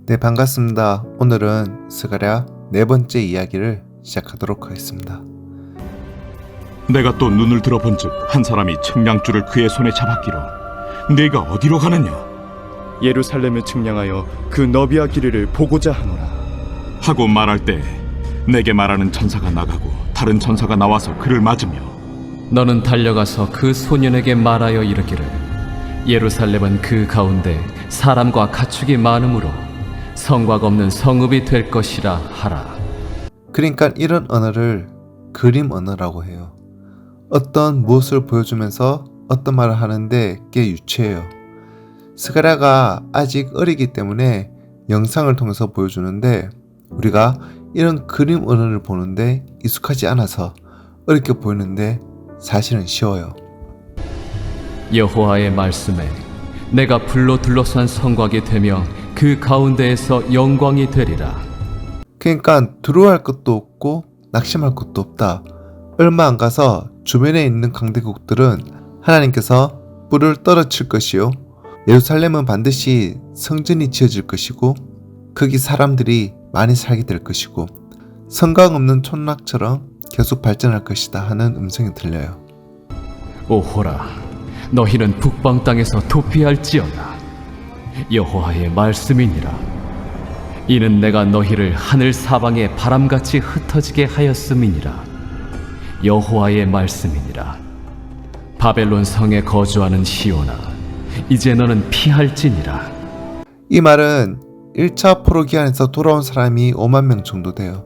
네, 반갑습니다. 오늘은 스가랴 네 번째 이야기를 시작하도록 하겠습니다. 내가 또 눈을 들어본즉 한 사람이 측량줄을 그의 손에 잡았기로 네가 어디로 가느냐 예루살렘을 측량하여 그 너비와 길이를 보고자 하노라. 하고 말할 때 내게 말하는 천사가 나가고 다른 천사가 나와서 그를 맞으며 너는 달려가서 그 소년에게 말하여 이르기를 예루살렘은 그 가운데 사람과 가축이 많으므로 성곽 없는 성읍이 될 것이라 하라. 그러니까 이런 언어를 그림 언어라고 해요. 어떤 무엇을 보여주면서 어떤 말을 하는데 꽤 유치해요. 스가랴가 아직 어리기 때문에 영상을 통해서 보여주는데 우리가 이런 그림 언어를 보는데 익숙하지 않아서 어렵게 보이는데 사실은 쉬워요. 여호와의 말씀에 내가 불로 둘러싼 성곽이 되며 그 가운데에서 영광이 되리라. 그러니까 두려워할 것도 없고 낙심할 것도 없다. 얼마 안 가서 주변에 있는 강대국들은 하나님께서 뿔을 떨어칠 것이요 예루살렘은 반드시 성전이 지어질 것이고 거기 사람들이 많이 살게 될 것이고 성곽 없는 촌락처럼 계속 발전할 것이다 하는 음성이 들려요. 오호라, 너희는 북방 땅에서 도피할지어다. 여호와의 말씀이니라. 이는 내가 너희를 하늘 사방에 바람같이 흩어지게 하였음이니라. 여호와의 말씀이니라. 바벨론 성에 거주하는 시온아, 이제 너는 피할지니라. 이 말은 1차 포로 기한에서 돌아온 사람이 5만 명 정도 돼요.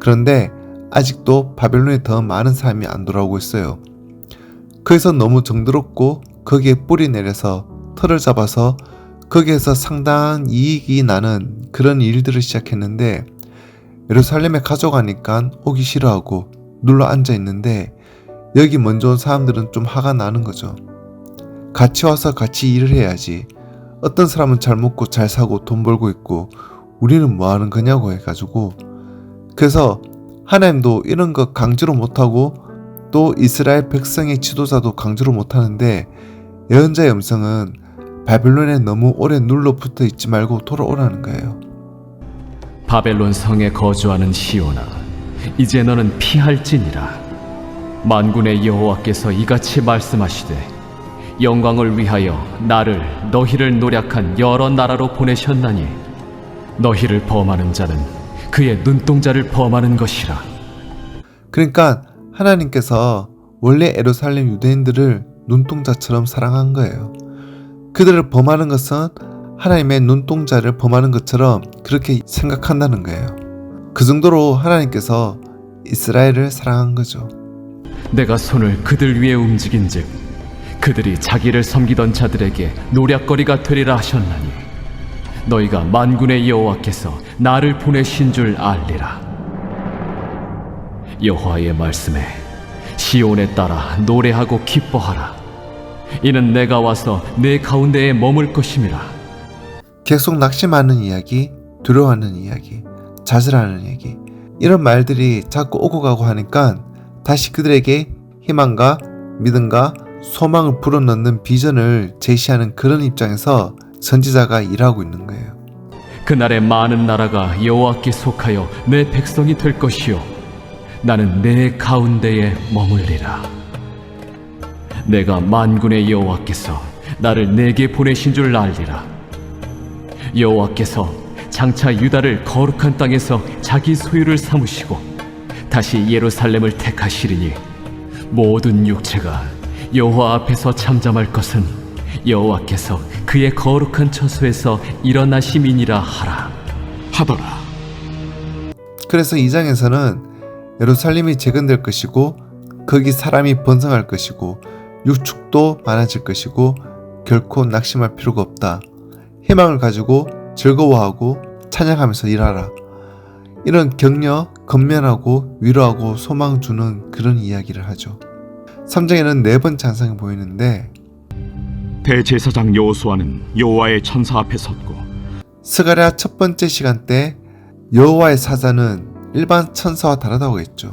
그런데 아직도 바벨론에 더 많은 사람이 안 돌아오고 있어요. 거기서 너무 정들었고 거기에 뿔이 내려서 털을 잡아서 거기에서 상당한 이익이 나는 그런 일들을 시작했는데 예루살렘에 가져가니까 오기 싫어하고 눌러 앉아 있는데 여기 먼저 온 사람들은 좀 화가 나는 거죠. 같이 와서 같이 일을 해야지. 어떤 사람은 잘 먹고 잘 사고 돈 벌고 있고 우리는 뭐 하는 거냐고 해가지고 그래서 하나님도 이런 거 강제로 못하고 또 이스라엘 백성의 지도자도 강제로 못하는데 예언자의 음성은 바벨론에 너무 오래 눌러 붙어 있지 말고 돌아오라는 거예요. 바벨론 성에 거주하는 시온아, 이제 너는 피할지니라. 만군의 여호와께서 이같이 말씀하시되 영광을 위하여 나를 너희를 노략한 여러 나라로 보내셨나니 너희를 범하는 자는 그의 눈동자를 범하는 것이라. 그러니까 하나님께서 원래 예루살렘 유대인들을 눈동자처럼 사랑한 거예요. 그들을 범하는 것은 하나님의 눈동자를 범하는 것처럼 그렇게 생각한다는 거예요. 그 정도로 하나님께서 이스라엘을 사랑한 거죠. 내가 손을 그들 위에 움직인즉 그들이 자기를 섬기던 자들에게 노략거리가 되리라 하셨나니 너희가 만군의 여호와께서 나를 보내신 줄 알리라. 여호와의 말씀에 시온에 따라 노래하고 기뻐하라. 이는 내가 와서 내 가운데에 머물 것임이라. 계속 낙심하는 이야기, 두려워하는 이야기, 좌절하는 이야기 이런 말들이 자꾸 오고 가고 하니까 다시 그들에게 희망과 믿음과 소망을 불어넣는 비전을 제시하는 그런 입장에서 선지자가 일하고 있는 거예요. 그날에 많은 나라가 여호와께 속하여 내 백성이 될 것이요 나는 내 가운데에 머물리라. 내가 만군의 여호와께서 나를 내게 보내신 줄 알리라. 여호와께서 장차 유다를 거룩한 땅에서 자기 소유를 삼으시고 다시 예루살렘을 택하시리니 모든 육체가 여호와 앞에서 잠잠할 것은 여호와께서 그의 거룩한 처소에서 일어나심이니라 하더라. 그래서 2장에서는 예루살렘이 재건될 것이고 거기 사람이 번성할 것이고 육축도 많아질 것이고 결코 낙심할 필요가 없다. 희망을 가지고 즐거워하고 찬양하면서 일하라. 이런 격려, 건면하고 위로하고 소망 주는 그런 이야기를 하죠. 3장에는 네 번째 환상이 보이는데 대제사장 여호수아는 여호와의 천사 앞에 섰고 스가랴 첫 번째 시간 때 여호와의 사자는 일반 천사와 다르다고 했죠.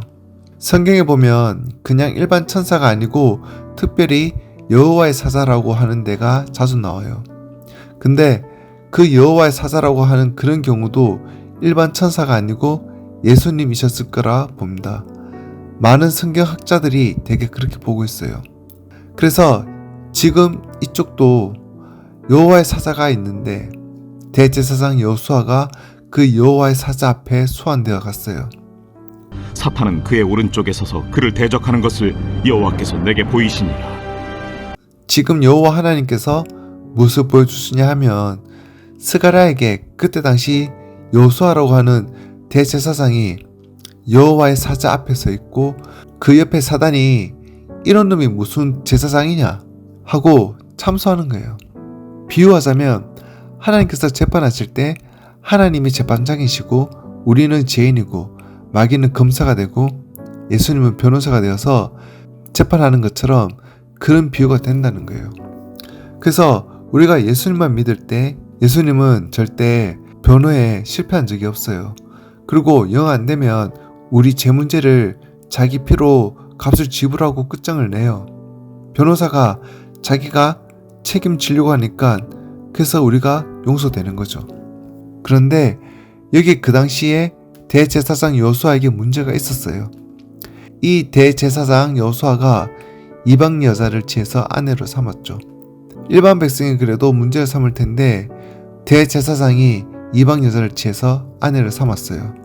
성경에 보면 그냥 일반 천사가 아니고 특별히 여호와의 사자라고 하는 데가 자주 나와요. 근데 그 여호와의 사자라고 하는 그런 경우도 일반 천사가 아니고 예수님이셨을 거라 봅니다. 많은 성경학자들이 되게 그렇게 보고 있어요. 그래서 지금 이쪽도 여호와의 사자가 있는데 대제사장 여호수아가 그 여호와의 사자 앞에 소환되어 갔어요. 사탄은 그의 오른쪽에 서서 그를 대적하는 것을 여호와께서 내게 보이시니라. 지금 여호와 하나님께서 무엇을 보여주시냐 하면 스가랴에게 그때 당시 여호수아라고 하는 대제사장이 여호와의 사자 앞에 서 있고 그 옆에 사단이 이런 놈이 무슨 제사장이냐 하고 참소하는 거예요. 비유하자면 하나님께서 재판하실 때 하나님이 재판장이시고 우리는 죄인이고 마귀는 검사가 되고 예수님은 변호사가 되어서 재판하는 것처럼 그런 비유가 된다는 거예요. 그래서 우리가 예수님만 믿을 때 예수님은 절대 변호에 실패한 적이 없어요. 그리고 영 안 되면 우리 죄 문제를 자기 피로 값을 지불하고 끝장을 내요. 변호사가 자기가 책임지려고 하니까 그래서 우리가 용서되는 거죠. 그런데 여기 그 당시에 대제사장 여호수아에게 문제가 있었어요. 이 대제사장 여호수아가 이방 여자를 취해서 아내로 삼았죠. 일반 백성이 그래도 문제를 삼을 텐데 대제사장이 이방 여자를 취해서 아내를 삼았어요.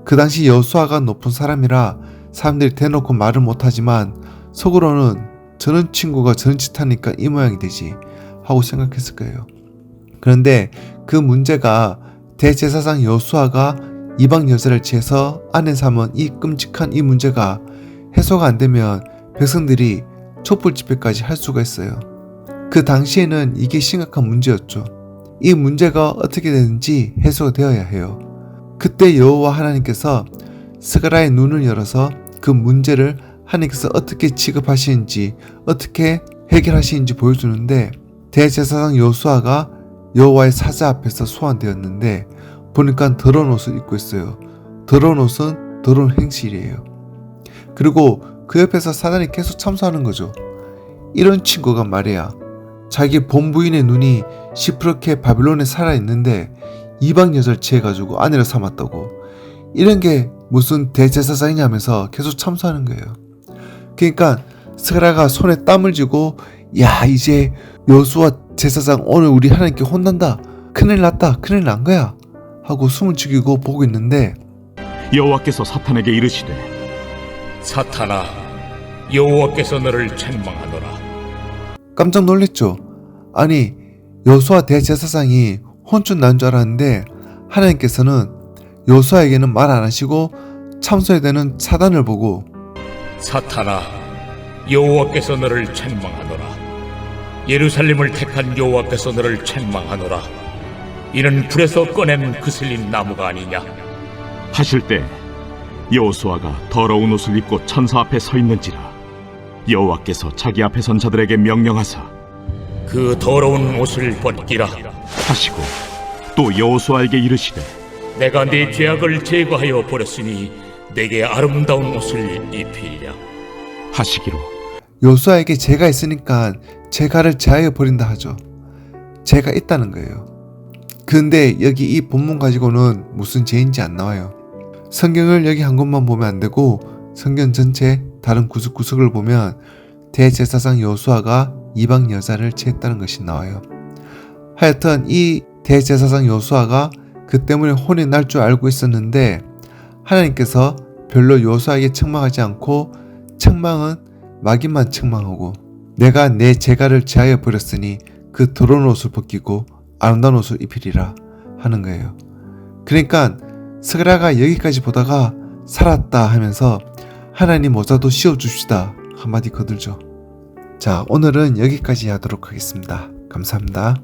그 당시 여호수아가 높은 사람이라 사람들이 대놓고 말을 못하지만 속으로는 저런 친구가 저런 짓 하니까 이 모양이 되지 하고 생각했을 거예요. 그런데 그 문제가 대제사장 여호수아가 이방 여자를 취해서 아내 삼은 이 끔찍한 이 문제가 해소가 안 되면 백성들이 촛불 집회까지 할 수가 있어요. 그 당시에는 이게 심각한 문제였죠. 이 문제가 어떻게 되는지 해소가 되어야 해요. 그때 여호와 하나님께서 스가랴의 눈을 열어서 그 문제를 하나님께서 어떻게 취급하시는지 어떻게 해결하시는지 보여주는데 대제사장 여호수아가 여호와의 사자 앞에서 소환되었는데 보니까 더러운 옷을 입고 있어요. 더러운 옷은 더러운 행실이에요. 그리고 그 옆에서 사단이 계속 참소하는 거죠. 이런 친구가 말이야 자기 본부인의 눈이 시퍼렇게 바빌론에 살아있는데 이방 여자를 취해가지고 아내를 삼았다고 이런 게 무슨 대제사장이냐면서 계속 참소하는 거예요. 그러니까 스가랴가 손에 땀을 쥐고 야 이제 여호수아 제사장 오늘 우리 하나님께 혼난다 큰일 났다 큰일 난 거야 하고 숨을 죽이고 보고 있는데 여호와께서 사탄에게 이르시되 사탄아, 여호와께서 너를 책망하노라. 깜짝 놀랐죠. 아니 여호수아 대제사장이 혼쭐 난 줄 알았는데 하나님께서는 여호수아에게는 말 안 하시고 참소해야 되는 사단을 보고 사탄아, 여호와께서 너를 책망하노라. 예루살렘을 택한 여호와께서 너를 책망하노라. 이는 불에서 꺼낸 그슬린 나무가 아니냐. 하실 때 여호수아가 더러운 옷을 입고 천사 앞에 서 있는지라 여호와께서 자기 앞에 선 자들에게 명령하사 그 더러운 옷을 벗기라 하시고 또 여호수아에게 이르시되 내가 네 죄악을 제거하여 버렸으니 내게 아름다운 옷을 입히리라 하시기로 여호수아에게 죄가 있으니까 죄가를 제하여 버린다 하죠. 죄가 있다는 거예요. 근데 여기 이 본문 가지고는 무슨 죄인지 안 나와요. 성경을 여기 한 곳만 보면 안 되고 성경 전체 다른 구석구석을 보면 대제사장 여호수아가 이방 여자를 취했다는 것이 나와요. 하여튼 이 대제사장 여호수아가 그 때문에 혼이 날 줄 알고 있었는데 하나님께서 별로 여호수아에게 책망하지 않고 책망은 마귀만 책망하고 내가 내 죄가를 제하여 버렸으니 그 더러운 옷을 벗기고 아름다운 옷을 입히리라 하는 거예요. 그러니까 스가랴가 여기까지 보다가 살았다 하면서 하나님 모자도 씌워줍시다 한마디 거들죠. 자, 오늘은 여기까지 하도록 하겠습니다. 감사합니다.